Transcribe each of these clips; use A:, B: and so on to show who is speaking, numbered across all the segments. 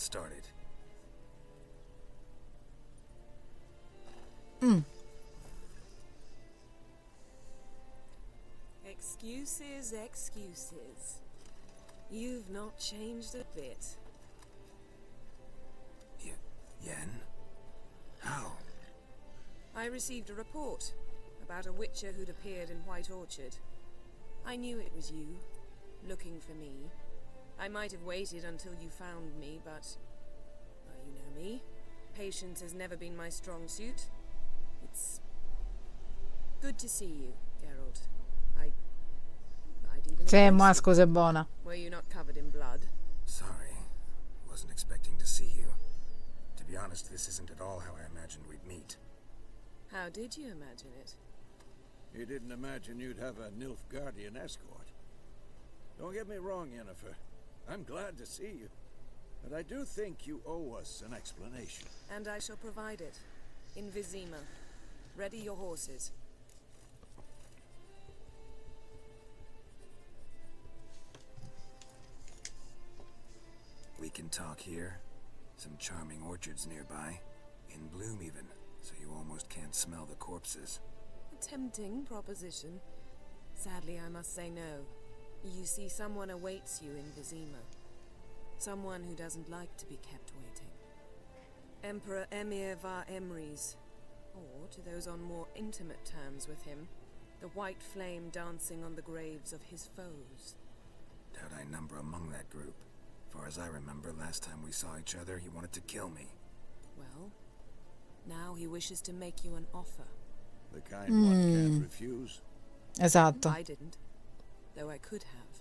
A: started.
B: Excuses, excuses. You've not changed a bit.
A: Yen? How?
B: I received a report about a witcher who'd appeared in White Orchard. I knew it was you, looking for me. I might have waited until you found me, but... well, you know me. Patience has never been my strong suit. It's... good to see you, Geralt. I'd even...
C: Sì, ma scusa, è buona.
B: Were you not covered in blood?
A: Sorry. Wasn't expecting to see you. To be honest, this isn't at all how I imagined we'd meet.
B: How did you imagine it?
D: You didn't imagine you'd have a Nilfgaardian escort. Don't get me wrong, Yennefer. I'm glad to see you. But I do think you owe us an explanation.
B: And I shall provide it. In Vizima. Ready your horses.
A: We can talk here. Some charming orchards nearby. In bloom even, so you almost can't smell the corpses.
B: A tempting proposition. Sadly, I must say no. You see, someone awaits you in Vizima. Someone who doesn't like to be kept waiting. Emperor Emir var Emrys. Or, to those on more intimate terms with him, the white flame dancing on the graves of his foes.
A: Doubt I number among that group. Far as I remember, last time we saw each other, he wanted to kill me.
B: Well, now he wishes to make you an offer.
D: The kind one can't refuse.
C: Esatto.
B: I didn't, though I could have.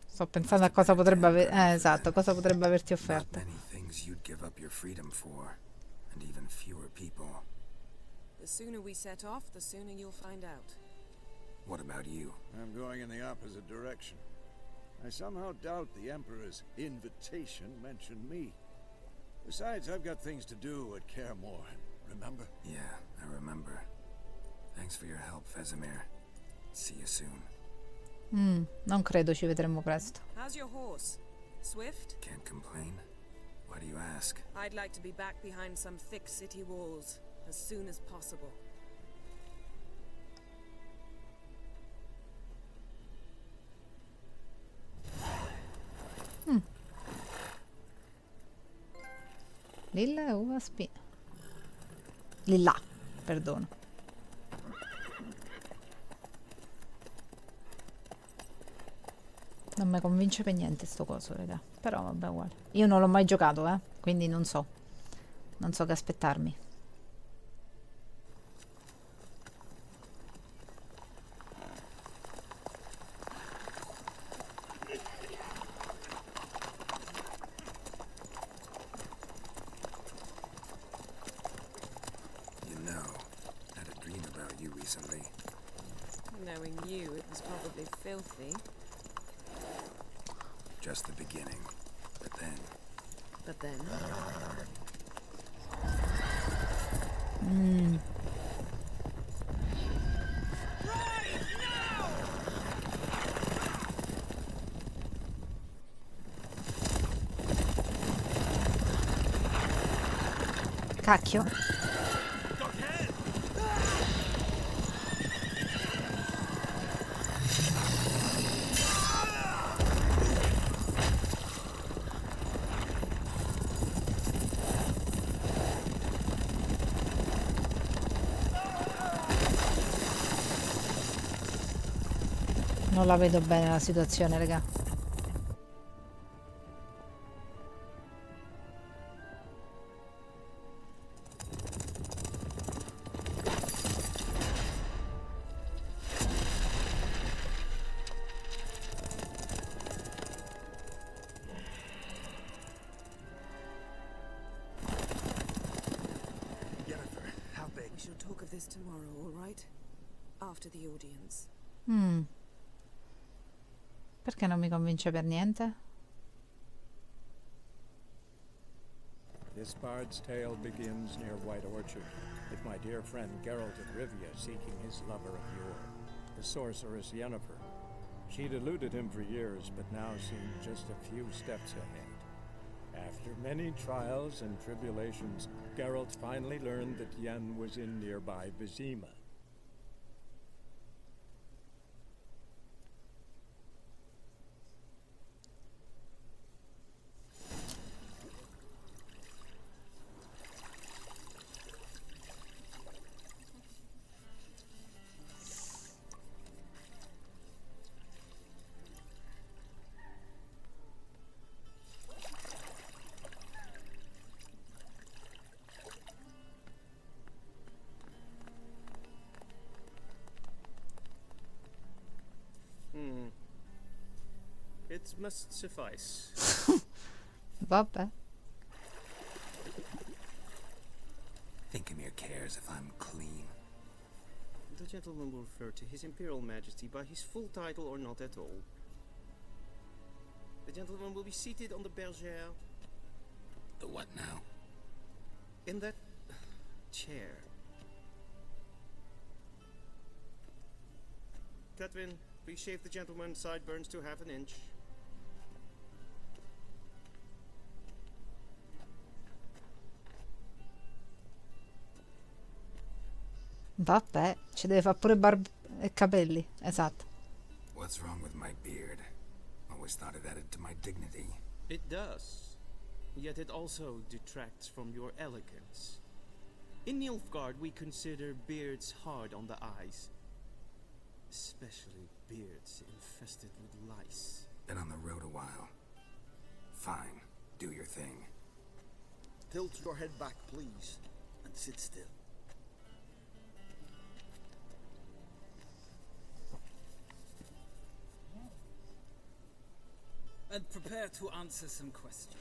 C: Sto pensando a cosa potrebbe esatto, cosa potrebbe averti
A: Not
C: offerto.
A: many things you'd give up your freedom for, and even fewer people.
B: The sooner we set off, the sooner you'll find out.
A: What about you?
D: I'm going in the opposite direction. I somehow doubt the Emperor's invitation mentioned me. Besides, I've got things to do at Kaer Morhen, remember?
A: Yeah, I remember. Thanks for your help, Vesemir. See you soon.
C: Non credo ci vedremo presto.
B: How's your horse? Swift?
A: Can't complain. Why do you ask?
B: I'd like to be back behind some thick city walls as soon as possible.
C: Lilla e uva spina. Lilla, perdono. Non mi convince per niente sto coso, raga. Però vabbè, uguale. Io non l'ho mai giocato, quindi non so. Non so che aspettarmi.
A: You know, I had a dream about you recently.
B: Knowing you, it was probably filthy.
A: Just the beginning. But then...
B: But then...
C: Cacchio. Non la vedo bene la situazione, raga.
A: Yennefer, how big?
B: We shall talk of this tomorrow, all right? After the audience.
C: Perché non mi convince per niente?
E: This bard's tale begins near White Orchard, with my dear friend Geralt of Rivia seeking his lover of yore, the sorceress Yennefer. She'd eluded him for years, but now seemed just a few steps ahead. After many trials and tribulations, Geralt finally learned that Yen was in nearby Vizima.
F: It must suffice.
C: Vabbè.
A: Thinkemere cares if I'm clean.
F: The gentleman will refer to His Imperial Majesty by his full title or not at all. The gentleman will be seated on the bergère.
A: The what now?
F: In that chair. Catwin, please shave the gentleman's sideburns to half an inch.
C: Vabbè, ci deve fare pure barba e capelli. Esatto.
A: What's wrong with my beard? Always thought it added to my dignity.
F: It does. Yet it also detracts from your elegance. In Nilfgaard, we consider beards hard on the eyes. Especially beards infested with lice.
A: Been on the road a while. Fine. Do your thing.
D: Tilt your head back, please, and sit still.
G: And prepare to answer some questions.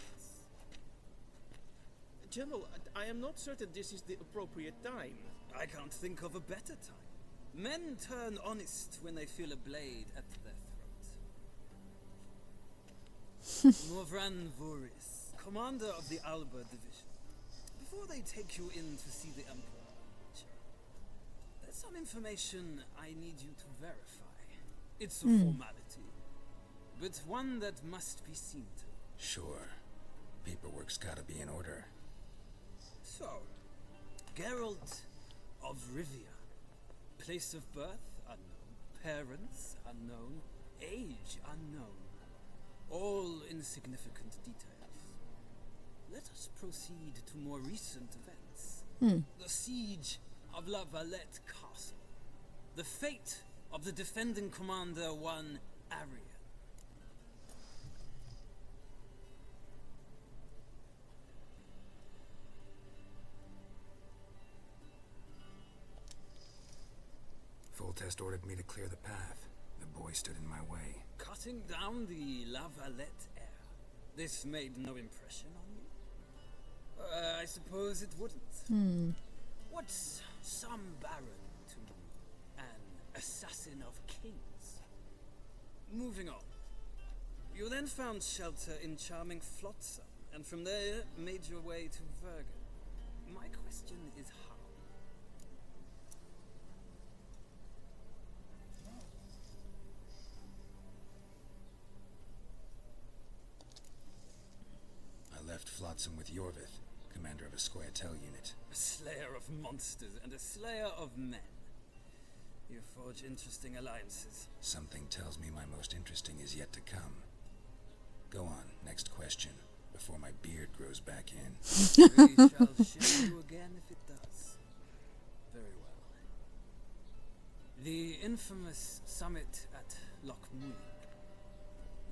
F: General, I am not certain this is the appropriate time.
G: I can't think of a better time. Men turn honest when they feel a blade at their throat. Morvran Voris, commander of the Alba Division. Before they take you in to see the Emperor, there's some information I need you to verify. It's a formality, but one that must be seen to.
A: Sure. Paperwork's gotta be in order.
G: So, Geralt of Rivia. Place of birth unknown, parents unknown, age unknown. All insignificant details. Let us proceed to more recent events. The siege of La Valette Castle. The fate of the defending commander, one Arian.
A: Foltest ordered me to clear the path. The boy stood in my way.
G: Cutting down the La Valette heir. This made no impression on you? I suppose it wouldn't. What's some baron to an assassin of kings? Moving on. You then found shelter in charming Flotsam, and from there made your way to Vergen. My question is how?
A: Left Flotsam with Yorvith, commander of a Scoia'tael unit.
G: A slayer of monsters and a slayer of men. You forge interesting alliances.
A: Something tells me my most interesting is yet to come. Go on, next question, before my beard grows back in.
G: We shall share you again if it does. Very well. The infamous summit at Loch Muir.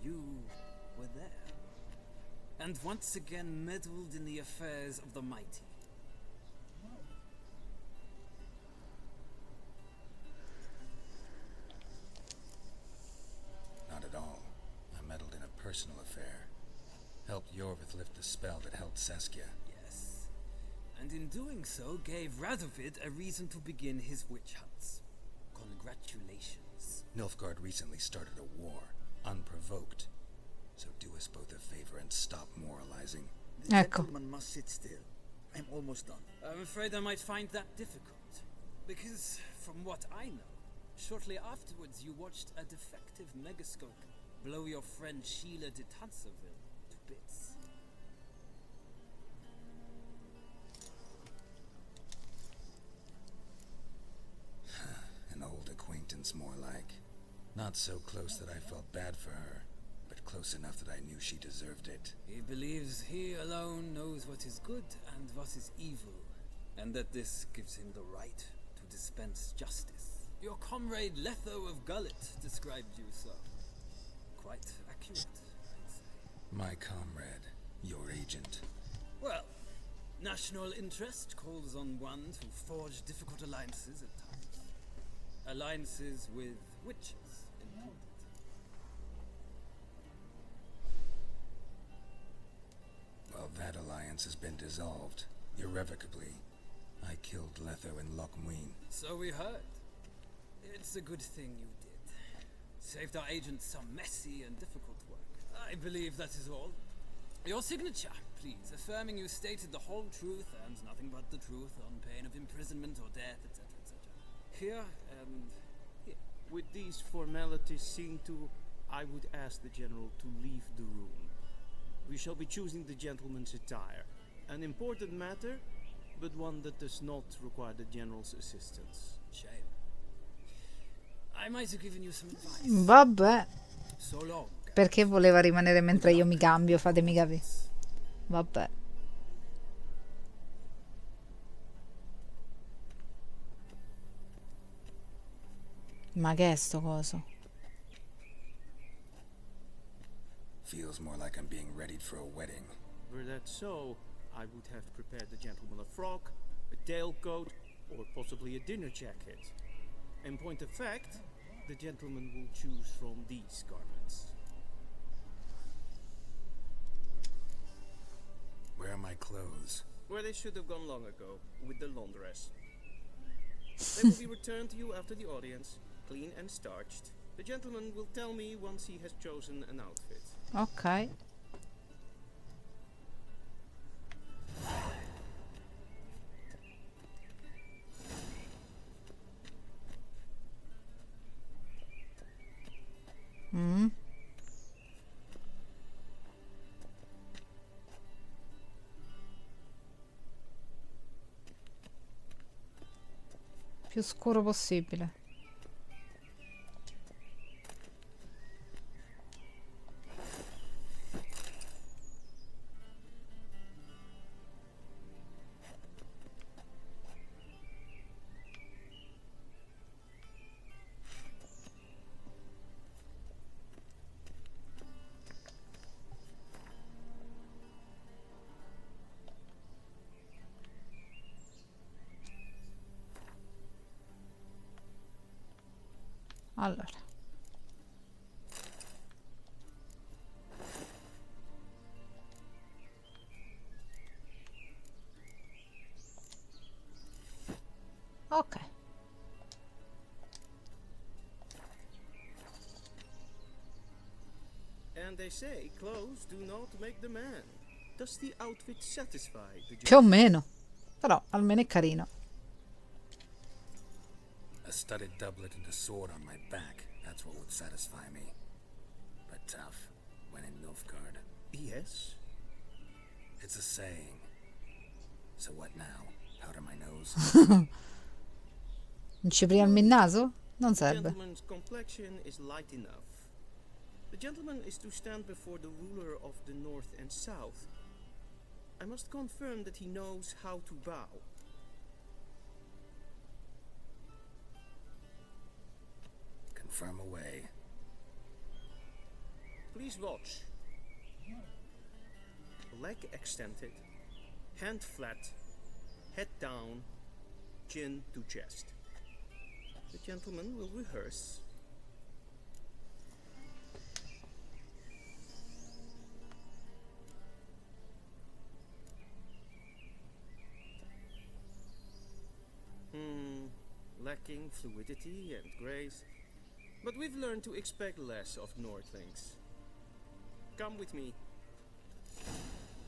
G: You were there. And once again meddled in the affairs of the mighty.
A: Not at all. I meddled in a personal affair. Helped Yorvith lift the spell that held Saskia.
G: Yes. And in doing so, gave Radovid a reason to begin his witch hunts. Congratulations.
A: Nilfgaard recently started a war, unprovoked. So do us both a favor and stop moralizing.
D: The
C: Ecco.
D: gentleman must sit still. I'm almost done.
G: I'm afraid I might find that difficult. Because, from what I know, Shortly afterwards, you watched a defective megascope blow your friend Sheila de Tanserville to bits.
A: An old acquaintance, more like. Not so close that I felt bad for her, but close enough that I knew she deserved it.
G: He believes he alone knows what is good and what is evil, and that this gives him the right to dispense justice. Your comrade Letho of Gullet described you so. Quite accurate, I'd say.
A: My comrade, your agent.
G: Well, national interest calls on one to forge difficult alliances at times. Alliances with witches included.
A: Well, that alliance has been dissolved, irrevocably. I killed Letho in Loch Muin.
G: So we heard. It's a good thing you did. Saved our agent some messy and difficult work. I believe that is all. Your signature, please, affirming you stated the whole truth and nothing but the truth on pain of imprisonment or death, etc., etc. Here and here.
F: With these formalities seen to, I would ask the General to leave the room. We shall be choosing the gentleman's attire. An important matter, but one that does not require the General's assistance.
G: Shame. I might have given you some advice.
C: Vabbè,
G: So long.
C: perché voleva rimanere mentre io mi cambio, fatemi capire. Vabbè. Ma che è sto coso?
A: Feels more like I'm being readied for a wedding.
F: Were that so, I would have prepared the gentleman a frock, a tailcoat, or possibly a dinner jacket. In point of fact, the gentleman will choose from these garments.
A: Where are my clothes?
F: Where they should have gone long ago, with the laundress. They will be returned to you after the audience, clean and starched. The gentleman will tell me once he has chosen an outfit.
C: Ok. Più scuro possibile. Allora. Ok.
F: And they say clothes do not make the man. Does the outfit satisfy the
C: Più o
F: gentleman?
C: meno. Però almeno è carino.
A: A studded doublet and a sword on my back. That's what would satisfy me. But tough, when in Nilfgaard.
F: Yes.
A: It's a saying. So what now? Powder my nose?
C: Non ci priarmi il naso? Non
F: The
C: serve.
F: gentleman's complexion is light enough. The gentleman is to stand before the ruler of the North and South. I must confirm that he knows how to bow.
A: Confirm away.
F: Please watch. Leg extended, hand flat, head down, chin to chest. The gentleman will rehearse. Lacking fluidity and grace. But we've learned to expect less of Northlings. Come with me.